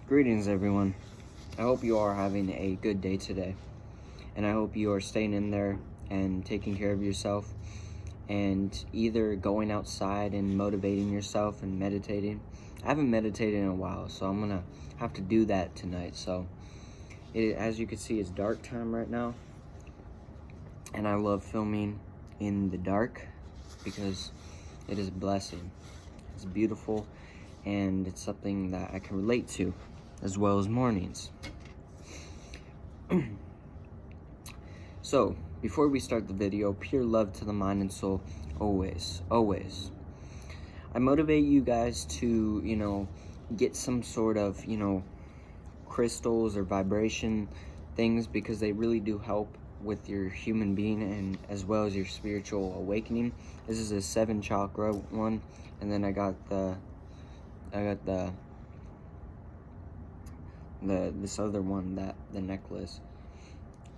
Greetings, everyone. I hope you are having a good day today, and I hope you are staying in there and taking care of yourself, and either going outside and motivating yourself and meditating. I haven't meditated in a while, so I'm gonna have to do that tonight. So, as you can see, it's dark time right now, and I love filming in the dark because it is a blessing. It's beautiful, and it's something that I can relate to, as well as mornings. So, before we start the video, pure love to the mind and soul, always, always. I motivate you guys to, get some sort of, crystals or vibration things, because they really do help with your human being and as well as your spiritual awakening. This is a 7 chakra one, and then I got this other one, the necklace.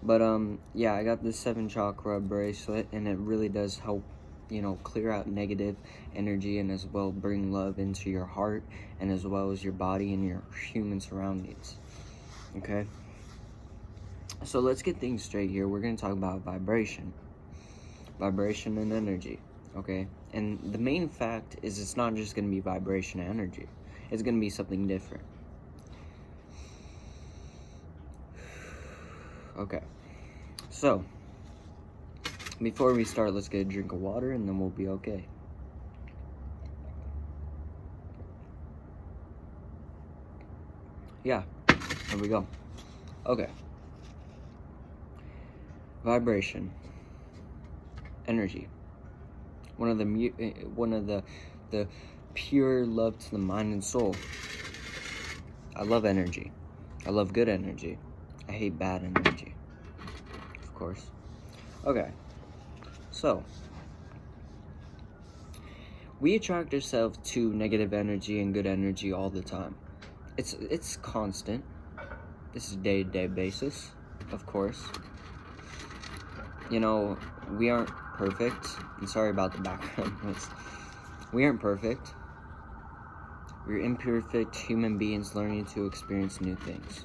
But yeah, I got this 7 chakra bracelet, and it really does help, clear out negative energy, and as well bring love into your heart, and as well as your body and your human surroundings. Okay, so let's get things straight here. We're going to talk about vibration and energy. Okay, and the main fact is it's not just going to be vibration and energy. It's going to be something different. Okay, so before we start, let's get a drink of water and then we'll be okay. Yeah, there we go. Okay, vibration, energy, one of the pure love to the mind and soul. I love energy. I love good energy. I hate bad energy, of course. Okay, so we attract ourselves to negative energy and good energy all the time. It's constant. This is day-to-day basis, of course. We aren't perfect. I'm sorry about the background noise. We aren't perfect. We're imperfect human beings learning to experience new things.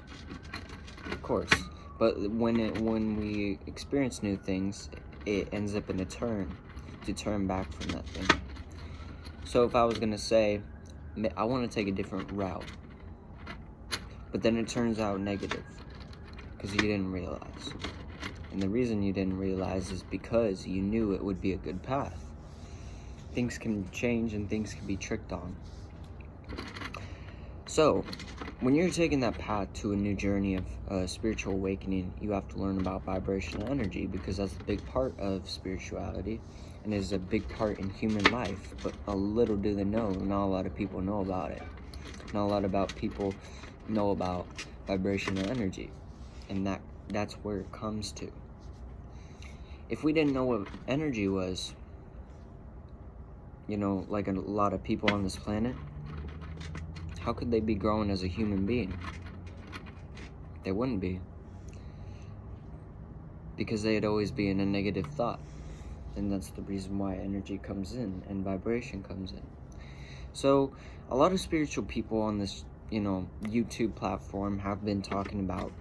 Of course. But when we experience new things, it ends up in a turn back from that thing. So if I was gonna say, I want to take a different route, but then it turns out negative, because you didn't realize. And the reason you didn't realize is because you knew it would be a good path. Things can change and things can be tricked on. So, when you're taking that path to a new journey of spiritual awakening, you have to learn about vibrational energy, because that's a big part of spirituality and is a big part in human life. But a little do they know, not a lot of people know about it. Not a lot about people know about vibrational energy, and that's where it comes to. If we didn't know what energy was, like a lot of people on this planet, how could they be growing as a human being? They wouldn't be, because they'd always be in a negative thought. And that's the reason why energy comes in and vibration comes in. So a lot of spiritual people on this YouTube platform have been talking about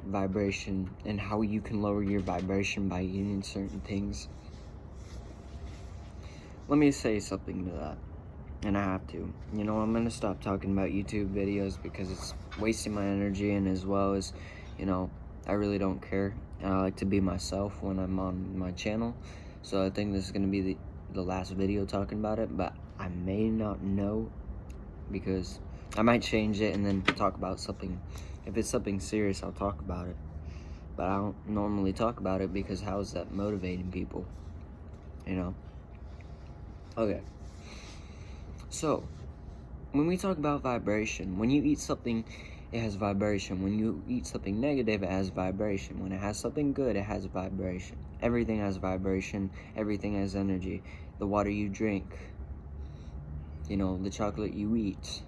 vibration and how you can lower your vibration by eating certain things. Let me say something to that, and I have to. I'm gonna stop talking about YouTube videos because it's wasting my energy, and as well as I really don't care, and I like to be myself when I'm on my channel. So I think this is gonna be the last video talking about it, but I may not know, because I might change it and then talk about something. If it's something serious, I'll talk about it. But I don't normally talk about it, because how is that motivating people? Okay. So, when we talk about vibration, when you eat something, it has vibration. When you eat something negative, it has vibration. When it has something good, it has vibration. Everything has vibration. Everything has energy. The water you drink, the chocolate you eat,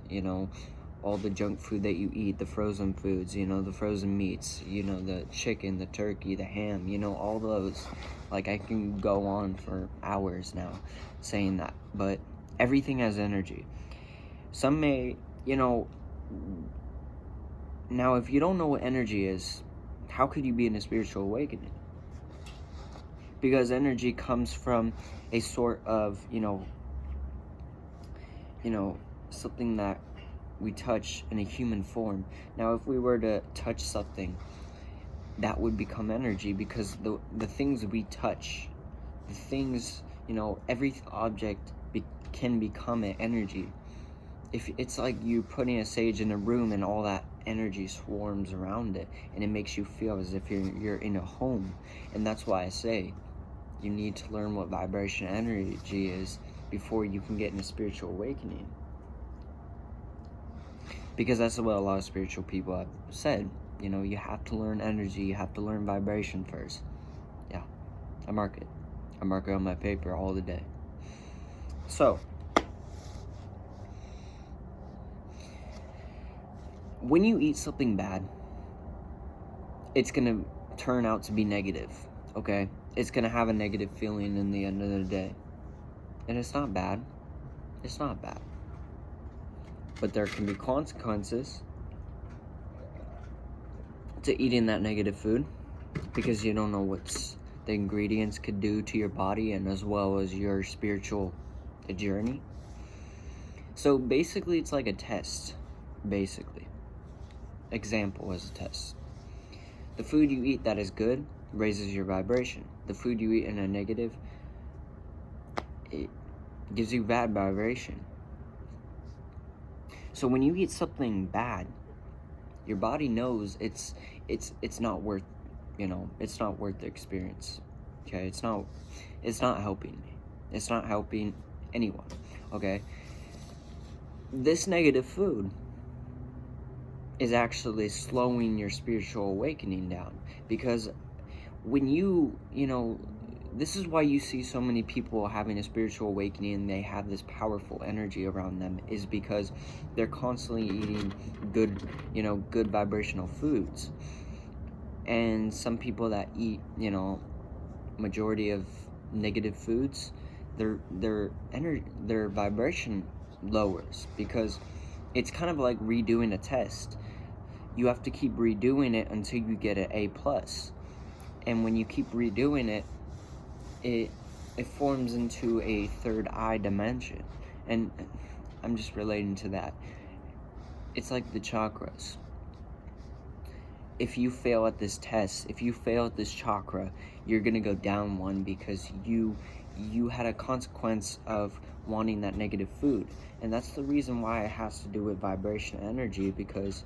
all the junk food that you eat, the frozen foods, the frozen meats, the chicken, the turkey, the ham, all those. Like, I can go on for hours now saying that, but everything has energy. Some may, Now, if you don't know what energy is, how could you be in a spiritual awakening? Because energy comes from a sort of, something that we touch in a human form. Now, if we were to touch something, that would become energy, because the things we touch, the things, every object can become an energy. If it's like you putting a sage in a room and all that energy swarms around it, and it makes you feel as if you're in a home. And that's why I say you need to learn what vibration energy is before you can get in a spiritual awakening. Because that's what a lot of spiritual people have said. You have to learn energy, you have to learn vibration first. Yeah, I mark it on my paper all the day. So, when you eat something bad, it's gonna turn out to be negative, okay? It's gonna have a negative feeling in the end of the day. And it's not bad. It's not bad. But there can be consequences to eating that negative food, because you don't know what the ingredients could do to your body, and as well as your spiritual journey. So basically, it's like a test. Basically, example as a test. The food you eat that is good raises your vibration. The food you eat in a negative, it gives you bad vibration. So when you eat something bad, your body knows it's not worth, it's not worth the experience. Okay, it's not helping me. It's not helping anyone. Okay, this negative food is actually slowing your spiritual awakening down, because when this is why you see so many people having a spiritual awakening and they have this powerful energy around them, is because they're constantly eating good vibrational foods. And some people that eat, majority of negative foods, their vibration lowers, because it's kind of like redoing a test. You have to keep redoing it until you get an A+. And when you keep redoing it, it forms into a third eye dimension. And I'm just relating to that. It's like the chakras. If you fail at this test, if you fail at this chakra, you're gonna go down one, because you had a consequence of wanting that negative food. And that's the reason why it has to do with vibration energy, because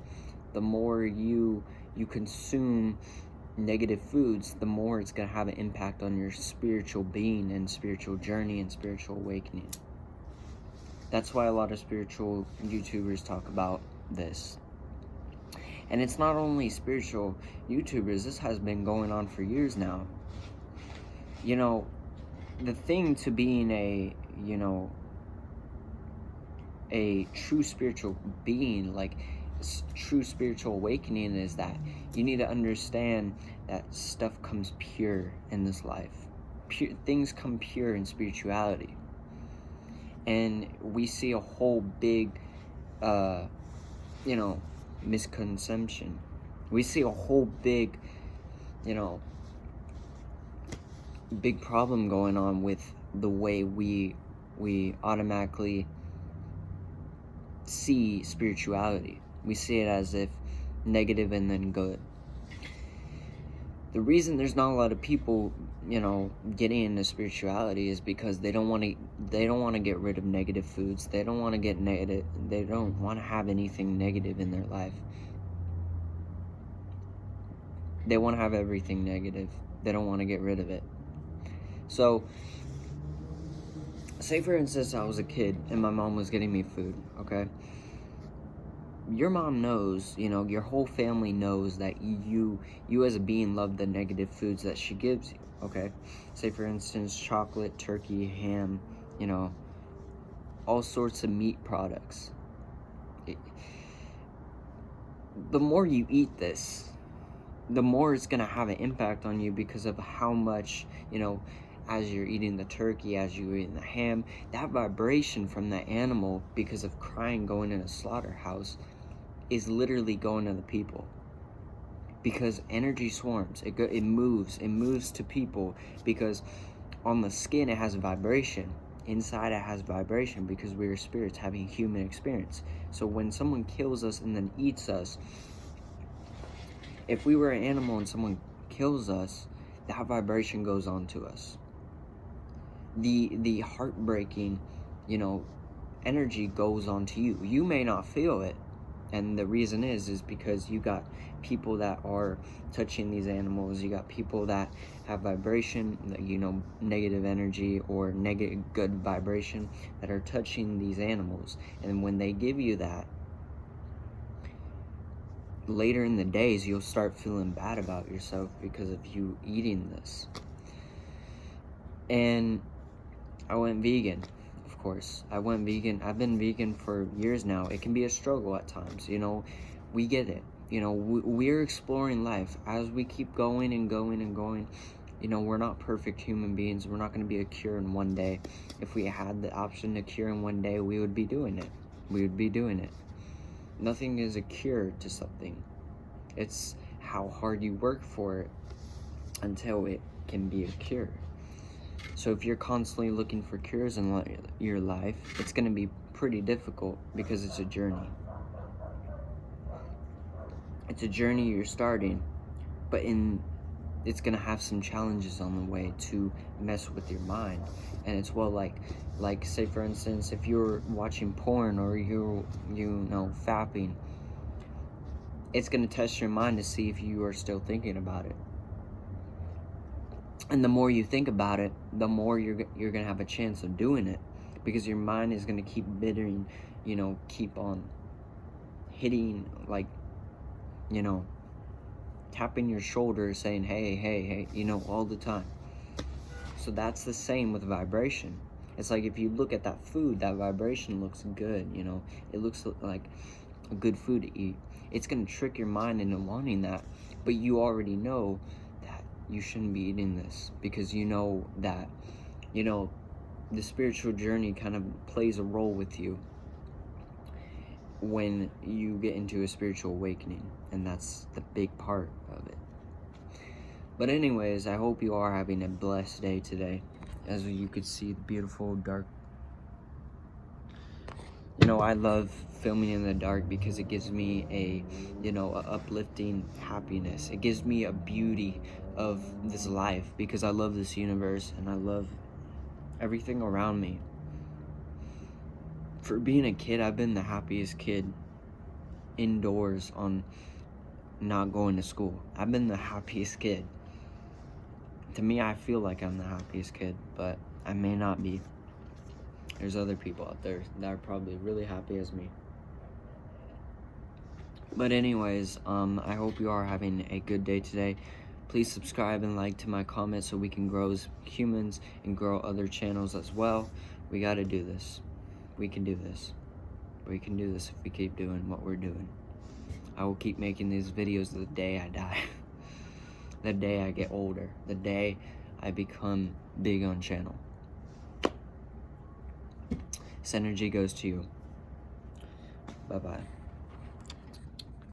the more you consume negative foods, the more it's going to have an impact on your spiritual being and spiritual journey and spiritual awakening. That's why a lot of spiritual YouTubers talk about this. And it's not only spiritual YouTubers, this has been going on for years now. The thing to being a true spiritual being, like true spiritual awakening, is that you need to understand that stuff comes pure in this life. Things come pure in spirituality. And we see a whole big misconception. We see a whole big big problem going on with the way we automatically see spirituality. We see it as if negative and then good. The reason there's not a lot of people, getting into spirituality is because they don't want to get rid of negative foods. They don't want to get negative. They don't want to have anything negative in their life. They want to have everything negative. They don't want to get rid of it. So, say for instance, I was a kid and my mom was getting me food, okay? Your mom knows, your whole family knows that you as a being love the negative foods that she gives you, okay? Say for instance, chocolate, turkey, ham, all sorts of meat products. The more you eat this, the more it's going to have an impact on you, because of how much, as you're eating the turkey, as you're eating the ham, that vibration from the animal, because of crying going in a slaughterhouse, is literally going to the people. Because energy swarms, it moves to people, because on the skin it has vibration, inside it has vibration, because we are spirits having human experience. So when someone kills us and then eats us, if we were an animal and someone kills us, that vibration goes on to us. The heartbreaking, energy goes on to you. You may not feel it, and the reason is because you got people that are touching these animals. You got people that have vibration, negative energy or negative good vibration, that are touching these animals. And when they give you that, later in the days, you'll start feeling bad about yourself because of you eating this. And I went vegan. Of course, I went vegan. I've been vegan for years now. It can be a struggle at times, we get it. We're exploring life as we keep going and going and going. We're not perfect human beings. We're not going to be a cure in one day. If we had the option to cure in one day, we would be doing it. Nothing is a cure to something. It's how hard you work for it until it can be a cure. So if you're constantly looking for cures in your life, it's going to be pretty difficult, because it's a journey. It's a journey you're starting, but it's going to have some challenges on the way to mess with your mind. And it's like say for instance, if you're watching porn or you're fapping, it's going to test your mind to see if you are still thinking about it. And the more you think about it, the more you're going to have a chance of doing it, because your mind is going to keep bittering, keep on hitting, tapping your shoulder saying, hey, all the time. So that's the same with vibration. It's like if you look at that food, that vibration looks good, it looks like a good food to eat. It's going to trick your mind into wanting that, but you already know that you shouldn't be eating this, because that, the spiritual journey kind of plays a role with you when you get into a spiritual awakening, and that's the big part of it. But anyways, I hope you are having a blessed day today. As you could see, the beautiful dark. I love filming in the dark because it gives me a uplifting happiness. It gives me a beauty of this life, because I love this universe and I love everything around me. For being a kid, I've been the happiest kid indoors on not going to school. I've been the happiest kid. To me, I feel like I'm the happiest kid, but I may not be. There's other people out there that are probably really happy as me. But anyways, I hope you are having a good day today. Please subscribe and like to my comments so we can grow as humans and grow other channels as well. We got to do this. We can do this. We can do this if we keep doing what we're doing. I will keep making these videos the day I die. The day I get older. The day I become big on channel. This energy goes to you. Bye-bye.